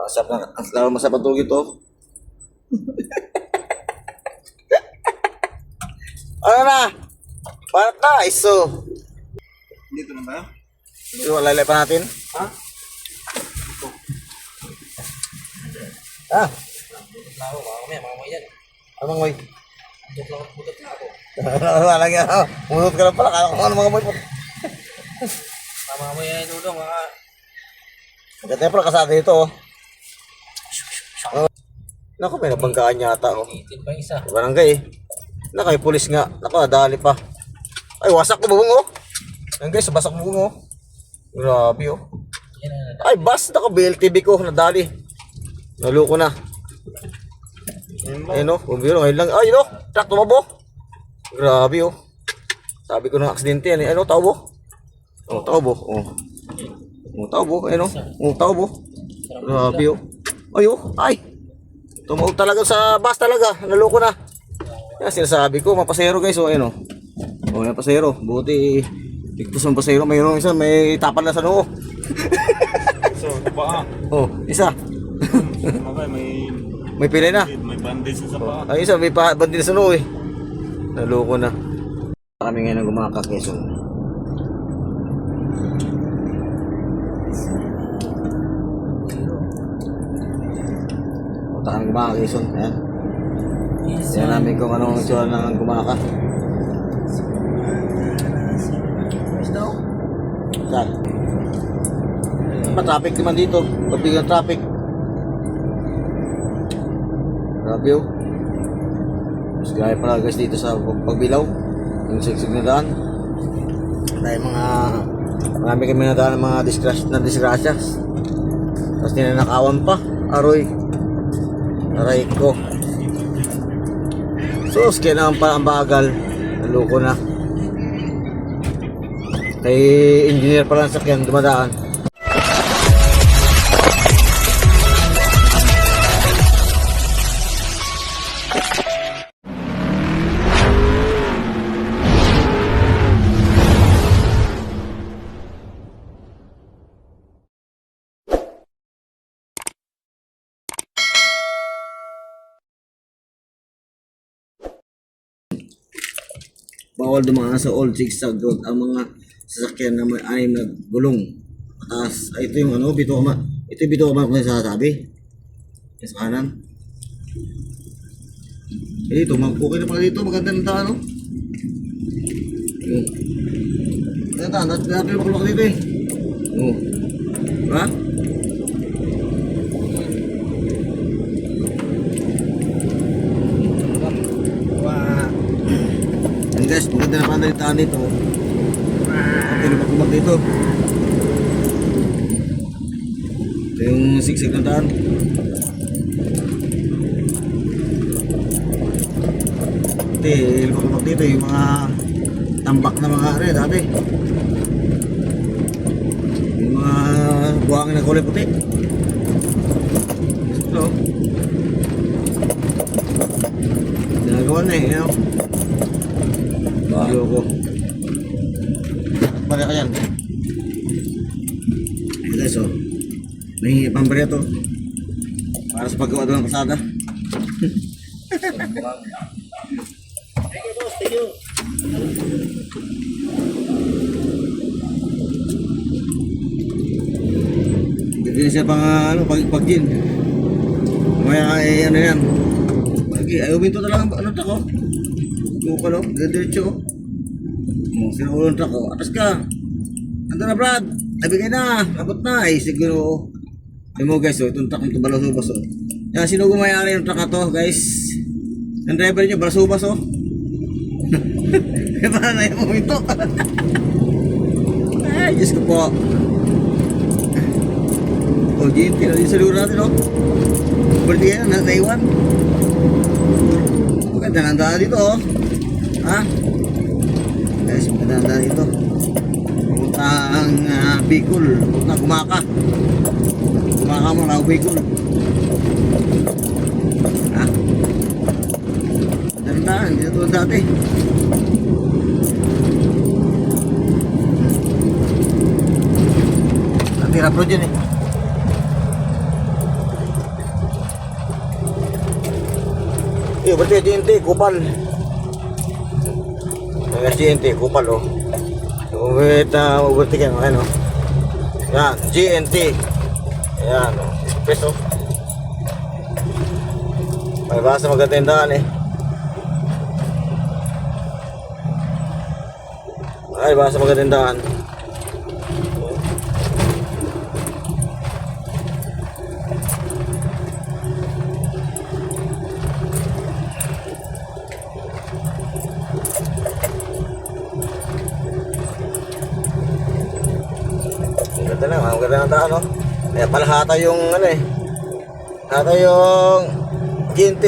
Masarap na. Lalo masarap ang tulog ito. Ano na? Parat na. Iso. Dito na ba? Ito, lalay pa natin. Ha? Ah. Mamaya yan. Ano mga moy? Butot na ako. Wala nga. Munot ka lang pala. Kala ko ano mga moy po. Mamaya yan, Dudong. Maganda pala kasada dito. Oh. Naku, may nabanggaan yata. Oh. Itin pa isa. Barangay eh. Naku, may pulis nga. Naku, nadali pa. Ay, wasak ko bubong oh. Yan guys, basak bubong oh. Grabe oh. Ay, bus. Naku, BLTV ko. Nadali. Naluko na. Ayun oh. Bumiro. Ngayon lang. Ay, yun oh. Truck tumabo. Grabe oh. Sabi ko ng aksidente yan eh. Ano, taubo? Oh, taubo. Oh. Oh, taubo. Ayun oh. Oh, taubo. Grabe oh. Ay oh. Ay. Tumawag talaga sa bus talaga. Naluko na. Yan, sinasabi ko. Mapasero guys. Oh, ayun oh. Oh, yan pasero. Buti. Tigtos ng pasero. Mayroong isa. May tapan na sa noo. So, paa. Oh, isa. May pilay na. May bandage sa paa. Ay, isa. May bandil sa noo eh. Naluko na. Kami ngayon ang gumakak Quezon. Punta kami gumakak Quezon. Ayan. Yan namin kung anong itsura ng gumakak. Saan? Traffic naman dito. Pagbigyan traffic. Grabe oh. Mas gaya pala guys dito sa pagbilaw. Yung sigsig na daan. Dahil marami kami na daan ng mga disgrasya. Tapos ninanakawan pa. Aroy. Aray ko. Sus, kaya naman pala ang bagal. Naluko na. Kay engineer pala ang sakyan dumadaan. Bawal dumaan sa old zigzag road ang mga sasakyan na may anim na gulong. Mataas. Ay, ito yung ano, bito ka ito yung bito ka kung sasabi. Yan sa kanan. Eh, dito, okay na pala dito. Maganda ng daan, no? Maganda daan. Natin yung makulok dito eh. Oh. Diba? Guys, maganda na panalitaan dito. Okay na magkumag dito. Ito yung sigsig na daan. Ito, magkumag dito yung mga tambak na mga ano dati. Yung mga buhangin na kulay puti. Ito. Ginagawa na eh, you know? Ayoko. Balik ka yan. Ito guys, oh. May pambarya to. Para sa paggawa doon ng kasada. Thank you, boss. Thank you. Hindi siya pang ano, pag-gin. Mamaya ay ano yan. Ayaw minto talaga ano tako. Buka no, diretso. Sinulong truck ko. Atas ka. Ando na Brad. Nabigay na. Abot na. Ay siguro. Ay mo guys, itong truck nito balasubas oh. Yan, sino gumayari yung truck na to guys? Yung driver nyo, balasubas oh. Kaya parang na yung ito. Ay, Diyos ko po. O, GMT na din sa luro natin oh. Berarti yan, naiwan. Maganda nandaan dito oh. Ha? Guys, maganda dito. Pupunta ang Bicol. Pupunta Gumaka. Gumaka mo na Bicol. Ha? Maganda, hindi na ito dati. Natira pro dyan eh. Berarti GNT, kupal. Mga GNT, kupal oh. Wait, berarti kan, ano? Yan, GNT. Yan oh, espresso. May basa magandang eh. Ay, basa magandang. Ang ganda ng daan, no? Kaya pala hata yung, ano eh. Hata yung GNT.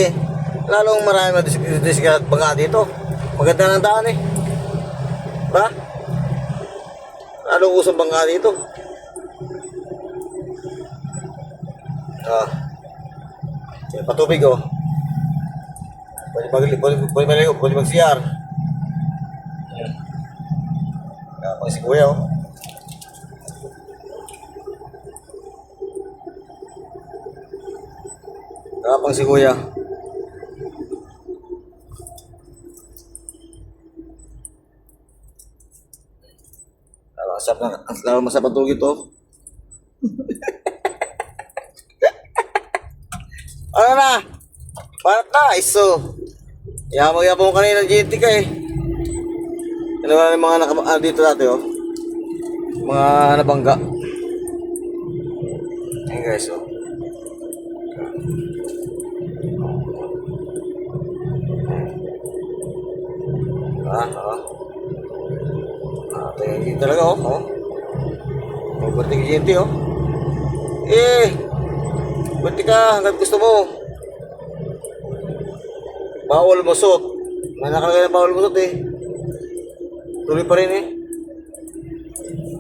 Lalong marami madisgrad bangka dito. Maganda ng daan eh. Ba? Lalong usong bangka dito. Ah. Patubig, oh. Pwede maligo, pwede mag-CR. Pang si kuya, oh. Kapang si kuya. Lalo masarap ang tulog ito. Ano na? Parat na, iso. Yamang-yamang mo kanina ng GT ka eh. Ano ba yung mga dito dati oh. Mga nabangga. Ayan guys oh. Ito yung talaga oh. Berarti GNT oh. Berarti ka hanggang gusto mo. Bawal musot. May nakalagay na bawal musot eh. Tuloy pa rin eh.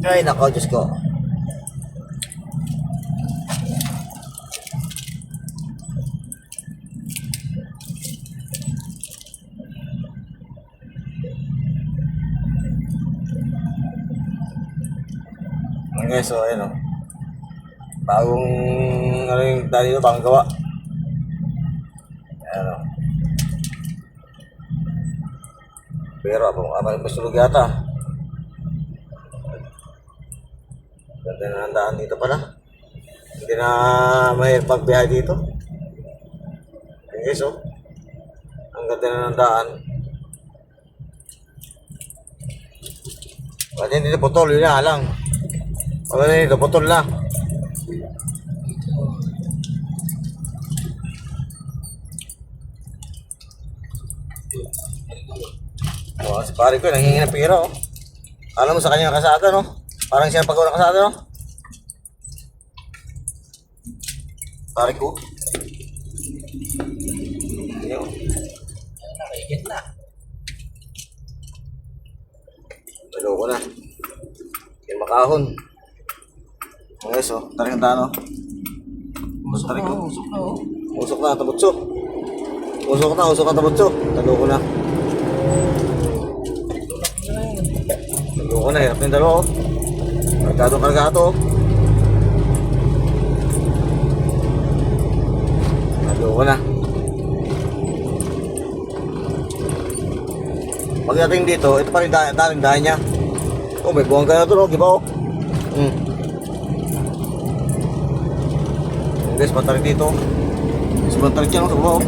Ay nako, Diyos ko. Okay, so ayun o. Bagong ano yung dali dito, bagong gawa. Ayan o. Pero mas tulog yata. Ganda na ang daan dito pala. Hindi na may pagbiyahe dito. Okay, so ang ganda na ng daan. Pwede hindi na putol, yun na lang. Pwede na dito, putol na. Oh, si pare ko, nanghingi ng pera oh. Alam mo sa kanya kasada no? Parang siya pag-ulang kasada no? Pare ko. Ayun. Nakaigit na. Talo ko na. Yan makahon. Okay, so, taring tano. Usok na, usok na oh. Usok na, tabutsok. Usok na, tabutsok. Talo ko na. Talo ko na, hirap yung dalawa oh. Kargado oh. Talo ko na. Pagdating dito, ito pa rin daling dahil niya. Oh, may buwang ka na ito, no? Giba, oh. Guys, matarik dito. Sobrang tarik yan, no? Oh.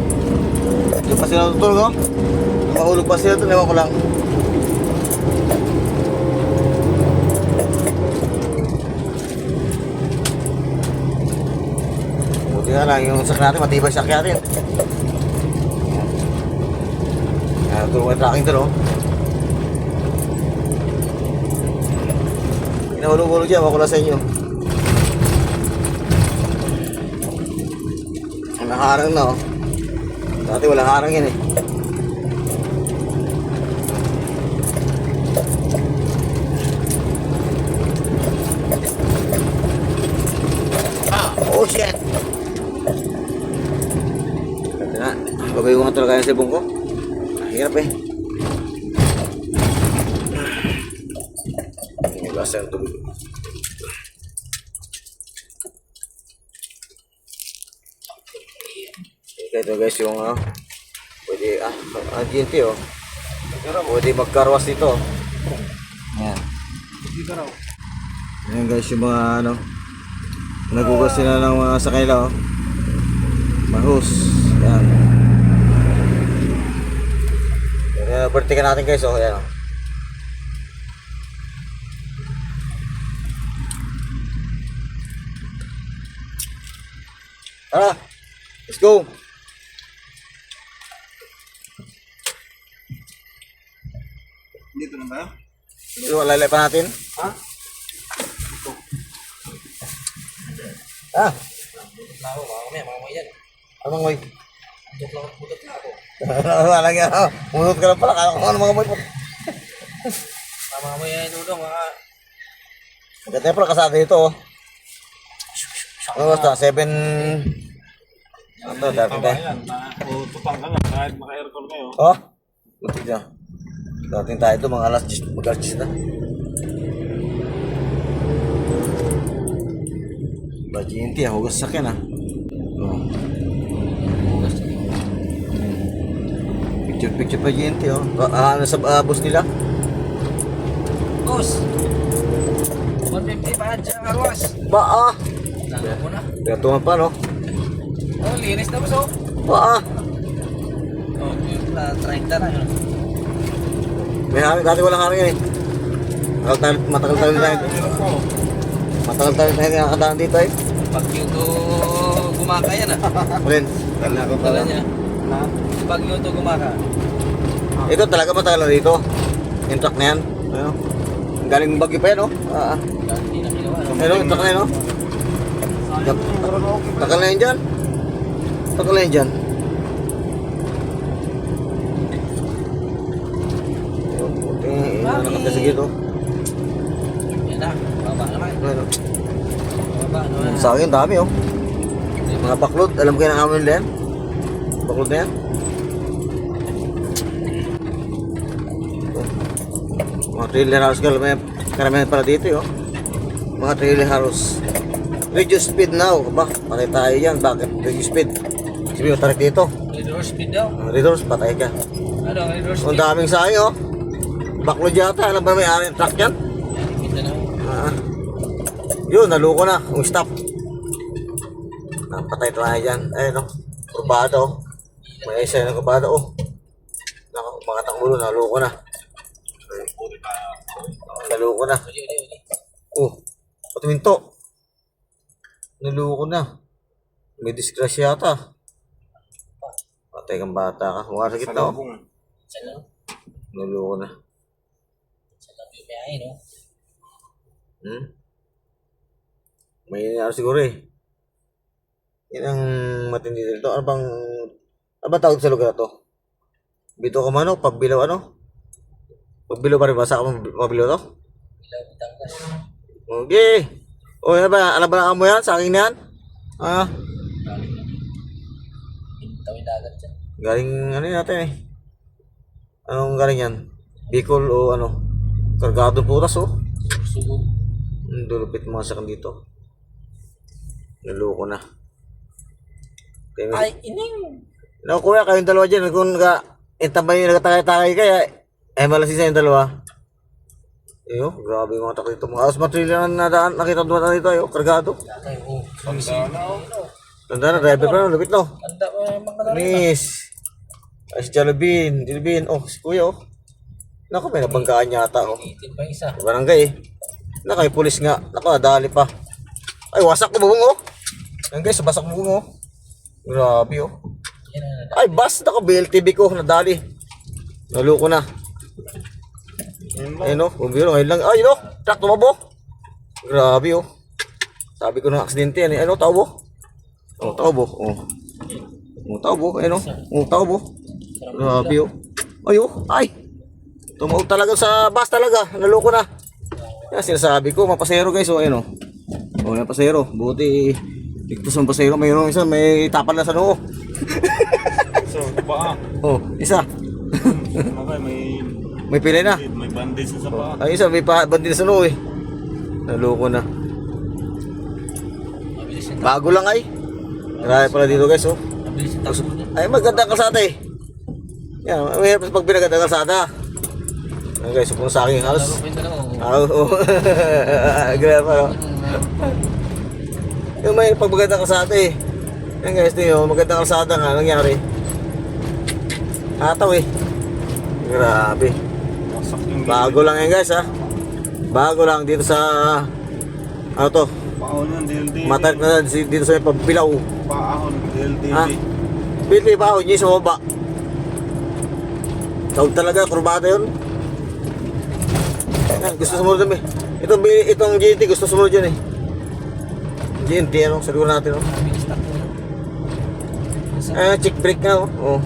Hindi pa sila tutulog, no? Mahulog pa sila ito, ewan ko lang. Buti nga lang, yung sak natin, matibay sak natin. Ito yung tracking ito, no? Hinahulog-hulog dyan, wako lang sa inyo. Nakaharang na, oh. Dati walang harang yan, eh. Oh, shit! Ito na. Bagay ko nga talaga yung cellphone ko. Hirap, eh. Lasa yung tubig. Okay, ito guys yung Pwede, GNT oh. Pwede magkarwas dito. Ayan. Ayan guys, yung mga ano, nagugas sila ng mga sakay lang oh. Mahus. Ayan. Ayan, vertical natin guys oh. Ayan oh. Tara, let's go. Dito na ba? Ito, lalay pa natin. Ha? Ah, Ako, mamaya yan. anong moy? Budot lang ako. Wala nga, munot ka lang pala. Kala ko ano mga moy po. Mamaya yan, Dudong. Maganda pala kasada dito oh. Ano basta, 7... Ito, dati tayo. Yan, tutupang ka lang kahit maka-aircon kayo. Oh, buti na. Dating tayo ito, mga alas 10, mag-alas 10 na. Ba, GNT, hugas sa akin oh. Picture pa GNT oh. Ano sa bus nila? Boss! 150 pa dyan, arwas. Ba Lalo mo na. Gatuhan pa no? Oh, linis na boss, oh. Ba Oh, 30 na yun. May hari, dati walang hari yan eh. Matagal tayo tayo. Matagal tayo nakakadaan dito eh. Pag yung to gumaka yan, Ulit. Dala niya. Pag yung to gumaka. Ito talaga matagal na dito. Yung truck na yan. Ano? Galing Baguio pa yan oh. Hindi na ginawa. Ano, yung truck na yan oh. Takal na yan dyan. Takal na yan dyan. Nakapasagit oh. Yan na, baba naman. Ano? Baba naman. Sa akin dami oh. Mga baklod, alam ko yan ang amin din. Baklod na yan. Mga trailer house karamihan pala dito oh. Mga trailer house. Reduce speed now. Ba, patay tayo yan. Bakit? Reduce speed. Sabi mo, tarik dito. Redoor speed daw. Reduce, patay ka. Ano, redoor Ang speed? daming sayang oh. Baklod yata. Alam ba may ari truck yan? Kita na. Yun, naluko na. Kung stop. Patay tayo dyan. Ayun oh. Kurbado oh. May isa ng kurbado oh. Mga takbulo, naluko na. Naluko na. Uli. Oh, patuminto. Naluko na. May disgrasya yata. Patay kang bata ka. Huwag sa gitna oh. Saan lang? Naluko na. Saan lang yung biyahe, no? May nangyari siguro eh. Yan ang matindi dito. Ano ba tawag sa lugar na to? Bito ka mano? Pagbilaw ano? Pagbilaw pa rin ba? Saan ka mabilaw to? Ilaw, Batangas. Okay. O yan ba? Alam ba na mo yan? Sa akin yan? Tawid dagat dyan. Galing ano yun natin eh. Anong galing yan? Bicol o ano? Kargado putas oh. Sugo. Dulupit mga sakan dito. Naluko na. Okay, Ay, ining! no, kuya, kayong dalawa dyan. Kung itabay yung nagtakay-takay kaya, malasin sa yung dalawa. Ayo, grabe yung mga takay dito. Mga alas matrila na nadaan, nakita doon dito ayo, kargado. Ay, oh. Tanda na, driver pa na, lupit no. Tanda ko yung mga dalawa. Miss. Ay, si Jalubin. Oh, si kuya oh. Naku, may nabanggaan yata oh. Itin pa isa. Barangay eh. Naku, may pulis nga. Naku, nadali pa. Ay, wasak na bubong oh. Yan guys, basak na bubong oh. Grabe oh. Yan na. Ay, bus. Naku, BLTV ko, nadali. Naluko na. Ayun oh, bumiro ngayon lang. Ay, no, truck tumabo. Grabe oh. Sabi ko na aksidente yan eh. Ano, taubo? Oh, taubo. Oh, taubo. Ayun oh, taubo. Grabe oh. Ay oh, ay. Tumawag talaga sa bus talaga. Naluko na. Yan, sinasabi ko, mapasero guys. Oh, ayun oh. Oh, mapasero. Buti, ligtas ng pasero. Mayroong isa, may tapal na sa noo. So, paa. Oh, isa. Okay, May pilay na. may bandage sa paa. Ay, isa, may bandil sa noo eh. Naluko na. Mabilis yung Bago lang ay. Grabe pala dito guys oh. Mabilis yung takbo niya. Ay, maganda kalsada eh. Yan, mahirap sa pag binagad ng kalsada. Ayan guys, kung sa aking halos. Laro pa yung dalawa. Oo. Grabe pa, no? Yung may pagbaganda kalsada eh. Yan guys, ito yung magandang kalsada nga nangyari. Hataw eh. Grabe. Wasak yung Bago lang yan guys ha. Bago lang dito sa ano to? paahon yan, DLDB. Matarik na dito sa may pagbilaw. Paahon, DLDB. Ha? Pili pa ako, hindi sa baba. Tawag talaga, kurbada yun. Yan, gusto sumunod dun eh. Itong GNT gusto sumunod yun eh. GNT ano, sa lugar natin oh. Bilis na po. Chick break nga oh. Oh.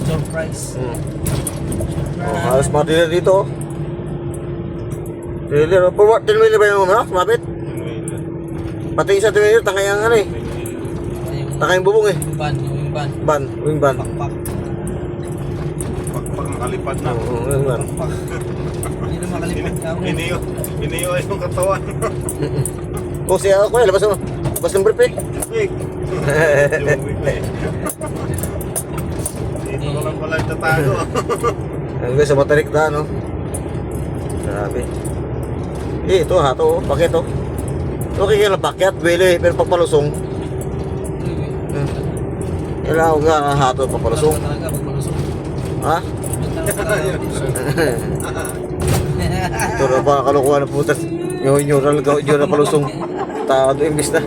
Surprise. Oh, halos mga dealer dito oh. Dealer oh. For what? 10 million ba yung ha? Sumapit? Pati isa 10 million, takay ang ano eh. Takay yung bubong eh. Yung van. Wing ban. Pakpak. Pag nakalipad na. Oo, wing ban. Hindi na makalipad ka mo. Iniyo ay yung katawan. Kung siya ako eh, labas mo. Labas ng brief eh. Big. Dito ko lang pala tatago. Ang guys, sa matarik na no. Grabe. Eh, ito ha, ito oh. Bakit oh? Okay ka na pakyat, bele, pero pagpalusong. Kailangan ko nga hato pagpalusong. Talaga, pagpalusong. Ha? Ito na ba, kalukuhan na putas. Yung neural na palusong. Tawad mo imbis na.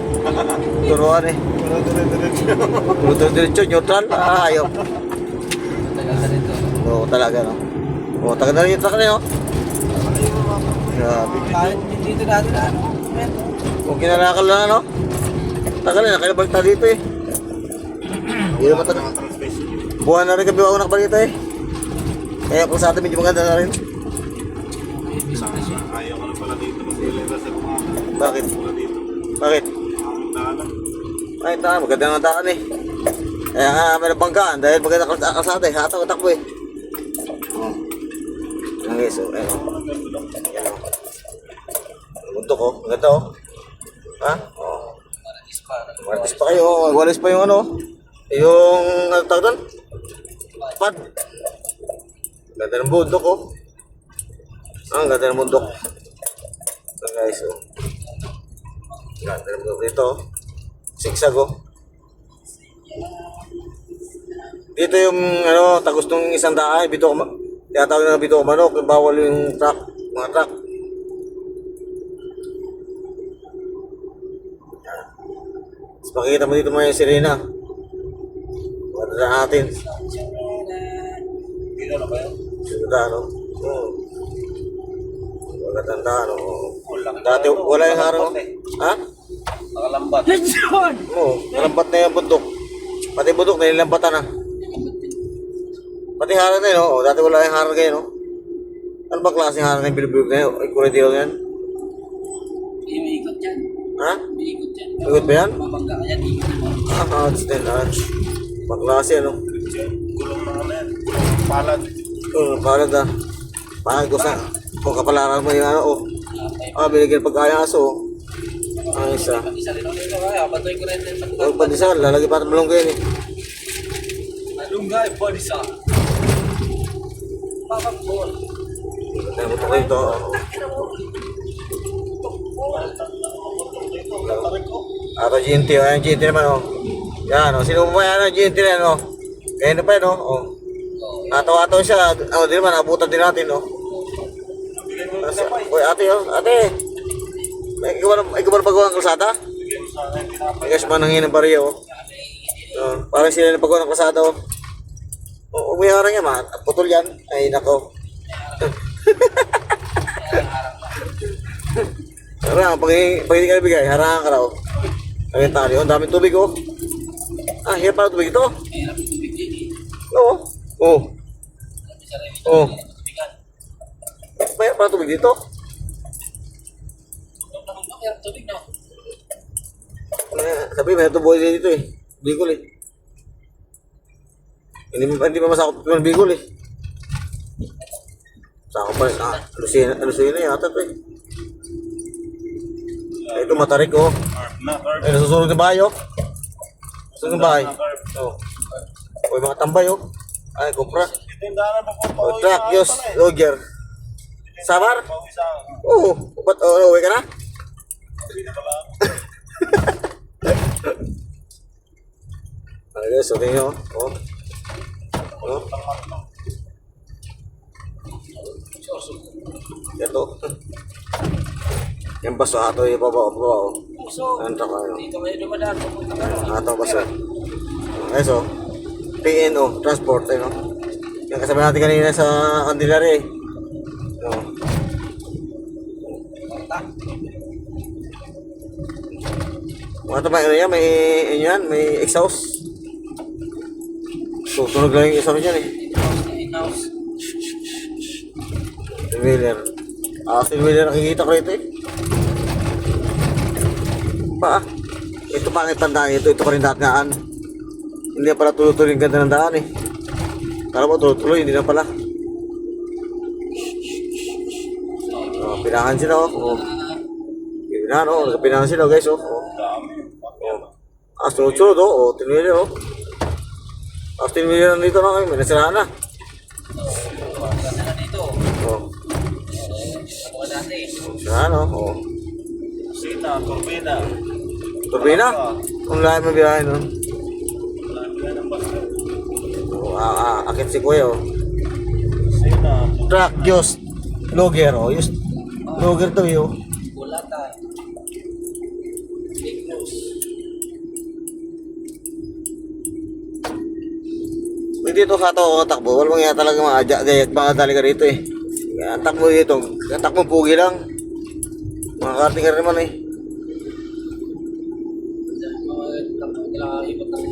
Turuan eh. Turuan diretso, neutral. Ayaw. Tagal na rin to. Oo, talaga no. Oo, tagal na rin yung truck na yun. Grabe. Kahit dito dati na ano. Kung kinanakal na no. Tagal na, nakalabalik na dito eh. Hindi naman tagal. Buwan na rin kami ako nakabalita eh. Kaya kung sa atin medyo maganda na rin. Ayaw ko na pala dito kasi ilera sa mga Bakit? wala dito. Bakit? Ang daanan. Ay, tama, maganda nga daan eh. Kaya nga may nabanggaan dahil maganda kalsada eh. Hataw takbo eh. Ang guys, oh, ayun oh. Ayan oh. Bundok oh, maganda oh. Ha? Oh. Martis pa kayo, oh. Walis pa yung ano. Yung, ano tawag doon? Pad. Ganda ng bundok oh. Ang ganda ng bundok. Ito guys oh. Ganda ng bundok dito oh. Sigsag oh. Dito yung ano, tagos ng isang daan, bito ko tinatawag na bito ko manok, bawal yung truck, mga truck. Tapos makikita mo dito mga sirena. Maganda natin. Dito na ba yun? Maganda ano? Oo. Maganda ano? Dati wala yung harang. Ha? Nakalambat. Oo, nalambat na yung bundok. Pati bundok na nilambatan na. Pati harang na yun, oh. Dati wala yung harang kayo, no? Ano ba klaseng harang na yung bilog-bilog na yun? Ay, kuretiro na yan? May ikot yan. Ha? May ikot yan. Ikot ba yan? Mabangga ka yan, ikot. Still, Maklase, ano? Gulong na ano yan. Palad. Palad, ah. Palad ko sa... Kung kapalaran mo yung ano, oh. Binigyan pagkaya aso, oh. Ang isa. Isa rin ako dito, kaya patuloy ko rin din sa Huwag pandesal, lalagay pa ng malunggay yun, eh. Malunggay, body sa. Papapon. Ay, buto ko ito, oh. Ato GNT, oh. Ayan, GNT naman, oh. Yan, oh. Sino mo yan, oh, GNT na yan, oh. Kaya na pa yun, oh. Ato-ato siya, ano din naman, abutan din natin, oh. Uy, ate, oh. Ate. Ikaw ba pagawa ng kalsada? Ay, guys, manangin ng bariya, oh. Parang sila na pagawa ng kalsada, oh. Umiharang yan, man. Putol yan. Ay, nako. Harang, pag hindi ka nabigay, harangan ka raw. Ay, tali, oh. Ang daming tubig, oh. Ah, hirap pala tubig ito. Hirap yung tubig din, eh. Oo. Oo. Isa rin yung Oo. tubigan. Hirap pala tubig dito. Hirap tubig, no? Sabi, may tubuhay dito eh. Bicol eh. Hindi pa masakop ng Bicol eh. Sakop pa rin. Lucena yata ito eh. Ay, ito matarik oh. Ay, nasusunod ng bahay oh. Nasusunod ng bahay. Oh. O, mga tambay oh. Ay, kupra. Tindahan na po O, truck, Diyos, logger. Samar? Pauwi sa akin. Oo. Ba't uwi ka na? Hindi na pala. Ano guys, so tingin nyo. Oh. Oh. Ito. Yung baso ato yung baba. So, Ano ito kayo? dito kayo dumadaan. Pupunta ka. Ato baso. Guys, oh. PNO, transport, no? Yung kasama natin kanina sa Candelaria, eh. Oh. Mga may ano yan, may exhaust. So, tunog lang yung exhaust yan, eh. In-house. Wheeler. Wheeler nakikita ko rito, eh. Ito pangit ang daan ito pa rin datingaan. Hindi na pala tuloy-tuloy yung ganda ng daan, eh. Kala mo tuloy-tuloy, hindi na pala. Oh, pinahan sila, oh. Pinahan, oh. Pinahan sila, guys, oh. Sunod-sunod, oh. Tinwili, oh. Tinwili na dito na kayo. May nasiraan na. Ganda na dito. Oh. Ako dati. Nasiraan, oh. Sina, turbina. Turbina? Kung lahat mo biyahe, no? Yan ang basta. Oh, akit si Kuya, oh. Sina. Truck, Diyos. Logger, oh. Logger to, oh. Bulatan. Big nose. Dito sa ako takbo, walang mangyayari talaga mga dali ka dito, eh. Kaya takbo dito, takbo pugi lang. Mga karting ka rin naman, eh. Kailangan ikot ng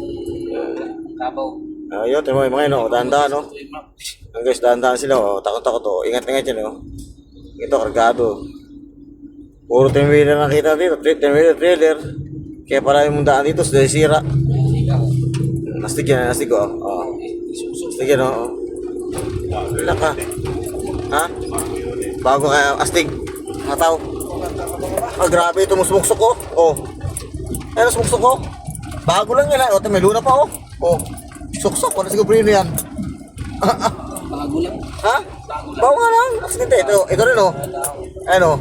kabaw. Ayun, tingnan mo yung mga yun, oh. Dahan-dahan, oh. Ang guys, dahan-dahan sila, oh. Takot-takot, oh. Ingat-ingat yan, oh. Ito, kargado. Puro 10-wheeler nakita dito. 10-wheeler, trailer. Kaya pala yung daan dito, sira. Astig yan, astig, oh. Oh. Astig yan, oh. Ilan ka? Ha? Bago kaya, astig. Mataw. Ah, grabe ito, musmuksok, oh. Oh. Ayun, musmuksok, oh. Bago lang yan, oh. May luna pa, oh. Oh. Suksok, wala siguro prino yan. Bago lang. Ha? Bago nga lang. Aksidente. Ito rin, oh. Ayan, oh.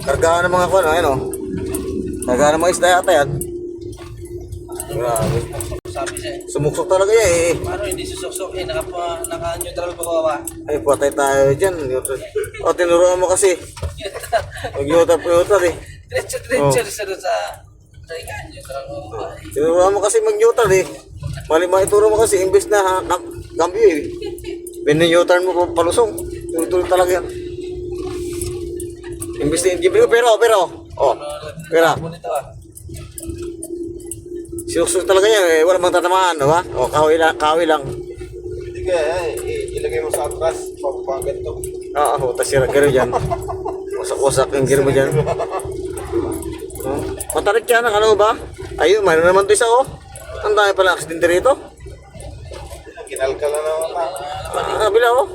Kargahan ng mga kwan, oh. Ayan, oh. Kargahan ng mga isda yata yan. Grabe. Sabi siya, Sumuksok talaga yan, eh. paano hindi susok-sok eh, naka-neutral pa ba? Ay, patay tayo dyan. O, tinuruan mo kasi. Mag-neutral, eh. Diretso sa doon sa neutral pa ba? Tinuruan mo kasi mag-neutral, eh. Maituro mo kasi, imbes na cambio, eh. Pin-neutral mo palusong. Tuloy talaga yan. Imbes na hindi, pero. Oh, pera. Bonito ah. Sinuksunod talaga yan, eh. Wala bang tatamaan, diba? O, kahoy lang. Hindi kaya, ilagay mo sa atras. Papapagat to. Oo, tasira ka rin dyan. Wasak-wasak yung gear mo dyan. Matarik yan, ano ba? Ayun, mayroon naman ito isa, oh. Ang dami pala aksidente rito. Kinalkal na naman na. Kabila, oh.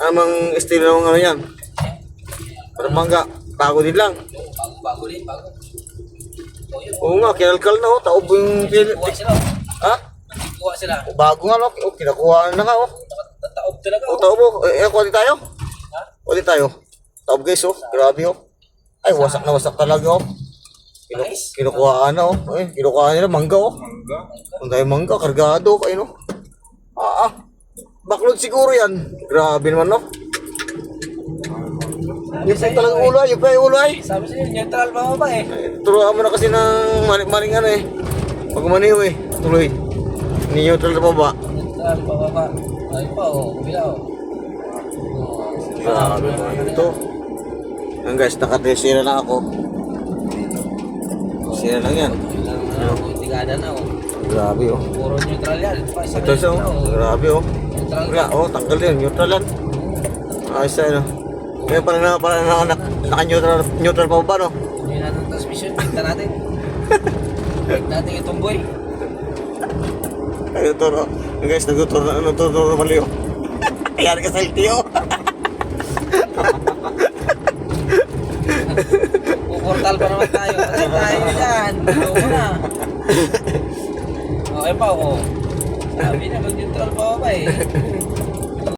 Anong estilo ng ano yan? Parang mangga. Bago din lang. Bago din, bago. Oo nga, kinalkal na, oh. Taob yung pili. Kuha sila. Ha? Kuha sila. Bago nga, no? Oh, kinakuha na nga, oh. Taob talaga. Oh, taob, oh. Kuha din tayo? Ha? Kuha din tayo. Taob, guys, oh. Grabe, oh. Ay, wasak na wasak talaga, oh. Kinukuhaan na, oh. Ay, kinukuhaan nila, mangga, oh. Kung tayo mangga, kargado, kayo, no? Backload siguro yan. Grabe naman, no? Yung pa talagang ulo, yung pa yung ulo, ay. Sabi sa'yo, neutral pa ba eh? Turuan mo na kasi ng maling ano, eh. Pag maniw, eh. Tuloy. Ni-neutral na pa ba? Neutral pa ba? Ay pa oh, kumila oh. Grabe naman ito. Yan guys, nakatesira na ako. Sira lang yan. Tigada na oh. Grabe, oh. Puro neutral yan. Ito siya, oh. Grabe, oh. Neutral Wala, oh, tanggal din, neutral lang. Ayos na, no? Ngayon parang naka-neutral pa ba, no? Hindi natin ang transmission. Tignan natin. Tignan natin itong boy. Ay, turo. Yung guys, nagtuturo na mali, oh. Yan ka sa LTO. Puportal pa naman tayo. Kasi tayo yan. Loko na. Okay pa oh. Sabi na, mag-neutral pa ako pa eh.